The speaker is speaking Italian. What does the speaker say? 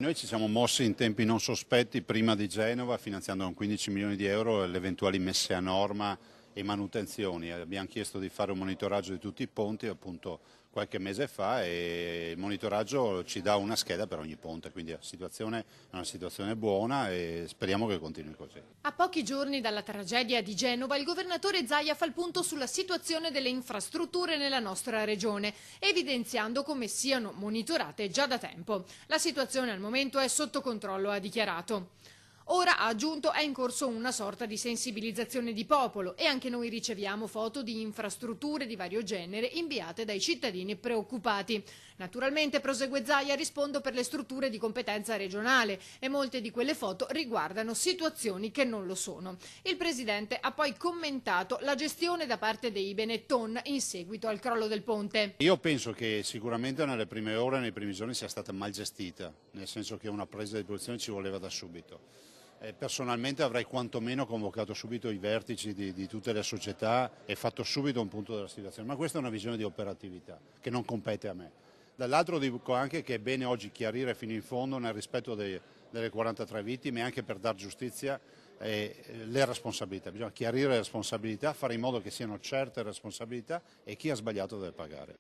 Noi ci siamo mossi in tempi non sospetti prima di Genova, finanziando con 15 milioni di euro le eventuali messe a norma e manutenzioni. Abbiamo chiesto di fare un monitoraggio di tutti i ponti appunto qualche mese fa e il monitoraggio ci dà una scheda per ogni ponte, quindi la situazione è una situazione buona e speriamo che continui così. A pochi giorni dalla tragedia di Genova, il governatore Zaia fa il punto sulla situazione delle infrastrutture nella nostra regione, evidenziando come siano monitorate già da tempo. La situazione al momento è sotto controllo, ha dichiarato. Ora, ha aggiunto, è in corso una sorta di sensibilizzazione di popolo e anche noi riceviamo foto di infrastrutture di vario genere inviate dai cittadini preoccupati. Naturalmente, prosegue Zaia, rispondo per le strutture di competenza regionale e molte di quelle foto riguardano situazioni che non lo sono. Il presidente ha poi commentato la gestione da parte dei Benetton in seguito al crollo del ponte. Io penso che sicuramente nelle prime ore, nei primi giorni sia stata mal gestita, nel senso che una presa di posizione ci voleva da subito. Personalmente avrei quantomeno convocato subito i vertici di tutte le società e fatto subito un punto della situazione, ma questa è una visione di operatività che non compete a me. Dall'altro dico anche che è bene oggi chiarire fino in fondo nel rispetto delle 43 vittime, anche per dar giustizia le responsabilità. Bisogna chiarire le responsabilità, fare in modo che siano certe responsabilità e chi ha sbagliato deve pagare.